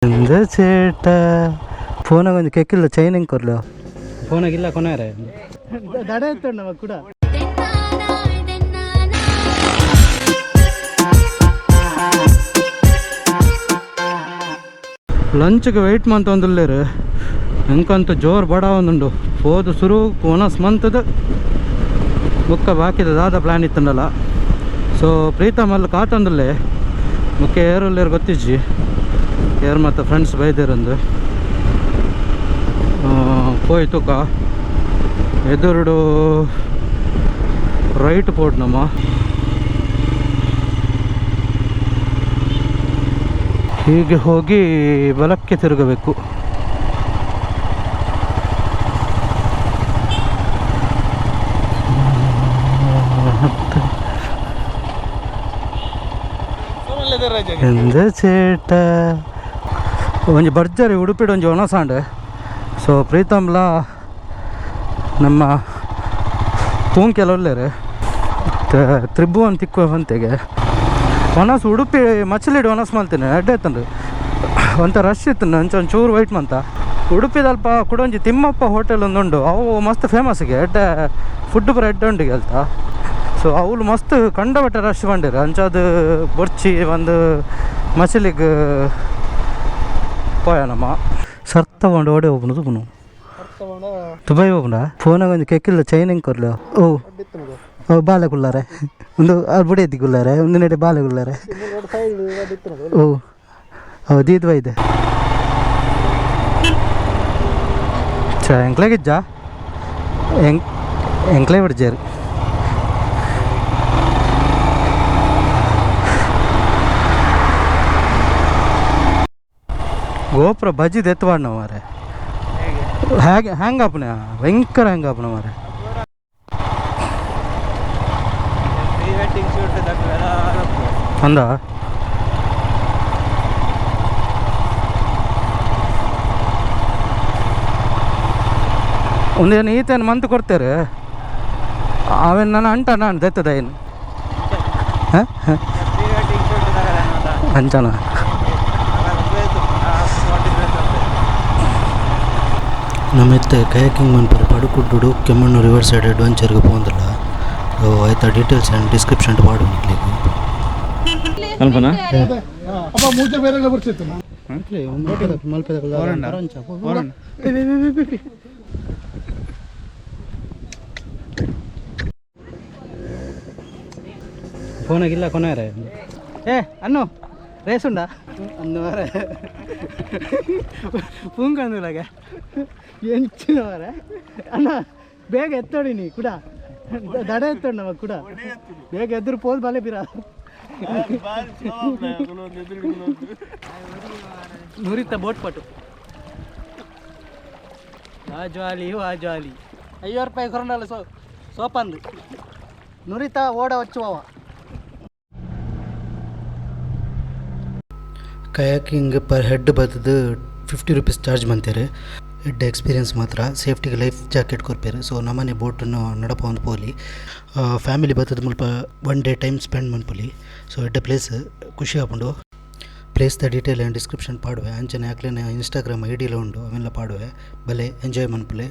ಎಂದ ಚೇಟ ಫೋನಾಗ ಒಂದು ಕೆಕ್ಕಿಲ್ಲ ಚೈನ್ ಹೆಂಗೆ ಕೊರ್ಲ ಫೋನಾಗಿಲ್ಲ ಕೊನೆಯಾರೆ ದಡ ಎತ್ತಣ್ಣ ನಮಗೆ ಕೂಡ ಲಂಚ್ಗೆ ವೆಯ್ಟ್ ಮಂತೊಂದುಲ್ಲೇರು ಎಂಕಂತ ಜೋರು ಬಡ ಒಂದುಂಡು ಹೋದು ಸುರು ಒನಸ್ ಮಂತದ ಬುಕ್ಕ ಬಾಕಿದ ದಾದ ಪ್ಲ್ಯಾನ್ ಇತ್ತಂಡಲ್ಲ ಸೊ ಪ್ರೀತಮಲ್ಲಿ ಕಾತಂದಲ್ಲೇ ಮುಖ್ಯ ಏರುಲ್ಲೇರು ಗೊತ್ತಿಜ್ಜಿ ಏರು ಮತ್ತು ಫ್ರೆಂಡ್ಸ್ ಬೈದಿರಂದು ಪೋಯ್ತುಕ ಎದುರುಡು ರೈಟ್ ಪೋಟ್ ನಮ್ಮ ಹೀಗೆ ಹೋಗಿ ಬಲಕ್ಕೆ ತಿರುಗಬೇಕು. ಎಂದ ಚೇಟ ಒಂಜಿ ಬರ್ಜರಿ ಉಡುಪಿಡು ಒಂಜಿ ಒಣಸಾಂಡ್ ಸೊ ಪ್ರೀತಮ್ಲ ನಮ್ಮ ತೂಂಕೆಲ್ಲ ತ್ರಿಭುವನ್ ತಿಕ್ಕುವ ಹೊಂತೆಗೆ ಒನಸು ಉಡುಪಿ ಮಚ್ಚಲಿಡು ಒನಸು ಮಲ್ತೀನಿ ಅಡ್ಡೆ ಇತ್ತಂದು ಒಂಥ ರಶ್ ಇತ್ತು ಒಂಚೂರು ವೈಟ್ ಮಂತ ಉಡುಪಿದಲ್ಪ ಕುಡೊಂಜಿ ತಿಮ್ಮಪ್ಪ ಹೋಟೆಲ್ ಒಂದುಂಡು ಅವು ಮಸ್ತ್ ಫೇಮಸ್ಗೆ ಎಡ್ಡೆ ಫುಡ್ ಪೂರ ಎಡ್ಡೆ ಉಂಡಿಗೆ ಅಲ್ತ ಸೊ ಅವಳು ಮಸ್ತ್ ಕಂಡಬಟ್ಟೆ ರಶ್ ಬಂದಿರು ಅಂಚದು ಬೊರ್ಚಿ ಒಂದು ಮಚಲಿಗೆ ಪೋಯ ನಮ್ಮ ಸರ್ತ ಬಂಡು ಓಡೆ ಹೋಗ್ನು ತುಪ್ಪನು ದುಬೈ ಹೋಗ್ನ ಫೋನಾಗ ಒಂದು ಕೆಕ್ಕಿಲ್ಲ ಚೈನ್ ಹೆಂಗೆ ಕೊರ್ಲ ಓ ಬಾಲೆ ಗುಲ್ಲಾರೆ ಒಂದು ಬುಡಿ ಎದ್ದಿ ಗುಲ್ಲಾರೆ ಒಂದು ನೆಡೆ ಬಾಲೆ ಗುಲ್ಲಾರೆ ಓ ಹೌದು ಇದು ಇದೆ ಚ ಎಂಕ್ಲಾಗಿಜ್ಜ ಎಂಕ್ಲೇ ಬಿಡ್ಜಾರಿ ಗೋಪುರ ಬಜ್ಜಿದ ಎತ್ತವಾಡ್ ನಾವು ಮಾರೆ ಹೇಗೆ ಹ್ಯಾಂಗಪ್ಪನ ಭಯಂಕರ ಹ್ಯಾಂಗಪ್ಪನ ಮಾರೆ ಅಂದ ಒಂದೇನು ಈತೇನು ಮಂತ್ ಕೊಡ್ತೇರೆ ಅವೇನು ನಾನು ಅಂಟ ನಾನು ದೆತ್ತದ ಏನು ಹಾಂ ಅಂಚನ ನಮ್ಮೆತ್ತೆ ಕಯಾಕಿಂಗ್ ಮನ್ಪರೆ ಪಡುಕುಡ್ಡು ಕೆಮ್ಮಣ್ಣು ರಿವರ್ಸೈಡ್ ಅಡ್ವೆಂಚರ್ಗೆ ಹೋಗಂದಿಲ್ಲ ಆಯ್ತಾ ಡೀಟೇಲ್ಸ್ ಆ್ಯಂಡ್ ಡಿಸ್ಕ್ರಿಪ್ಷನ್ ಪಾಡು ನಿಕ್ಲಿಕ್ಕೆ ಅಲ್ಪನಾ ಫೋನಾಗಿಲ್ಲ ಕೊನೆಯಾರೆ ಅನ್ನು ರೇಸ್ ಉಂಡಾ ಅಂದು ಮಾರೆ ಪೂಂಕಂದಿಲ್ಲಾಗೆ ಎಂಚಿನ ಮಾರೆ ಅಣ್ಣ ಬೇಗ ಎತ್ತೋಡಿ ನೀ ಕೂಡ ದಡ ಎತ್ತೋಡಿ ನಮಗೆ ಕೂಡ ಬೇಗ ಎದುರು ಪೋದ್ ಬಾಲೆ ಬಿರ ನುರಿತ ಬೋಟ್ ಪಟು ಆ ಜ್ವಾಲಿ ₹50 ಕೊರೊಂಡಲ್ಲ ಸೋಪಂದು ನುರಿತ ಓಡ ಹಚ್ಚುವವ ಕಯಾಕಿಂಗ್ ಪರ್ ಹೆಡ್ ಬರ್ತದೆ ₹50 ಚಾರ್ಜ್ ಮಾಡ್ತಾರೆ. ಹೆಡ್ ಎಕ್ಸ್ಪೀರಿಯನ್ಸ್ ಮಾತ್ರ ಸೇಫ್ಟಿಗೆ ಲೈಫ್ ಜಾಕೆಟ್ ಕೊಡ್ಪೇರು. ಸೊ ನಮ್ಮನೆ ಬೋಟನ್ನು ನಡಪ ಒಂದು ಪೋಲಿ ಫ್ಯಾಮಿಲಿ ಬರ್ತದೆ ಮುಲ್ಪ 1 ಡೇ ಟೈಮ್ ಸ್ಪೆಂಡ್ ಮಾಡ್ಪೊಲಿ. ಸೊ ಎಡ್ಡ ಪ್ಲೇಸ್ ಖುಷಿ ಆಪುಂಡು. ಪ್ಲೇಸ್ದ ಡೀಟೇಲ್ ಆ್ಯಂಡ್ ಡಿಸ್ಕ್ರಿಪ್ಷನ್ ಪಾಡುವೆ ಅಂಚನೆ ಹಾಕ್ಲೇನೆ ಇನ್ಸ್ಟಾಗ್ರಾಮ್ ಐಡಿಯೆಲ್ಲ ಉಂಡು ಅವೆಲ್ಲ ಪಾಡುವೆ ಬಲೆ ಎಂಜಾಯ್ ಮನ್ಪುಲೆ.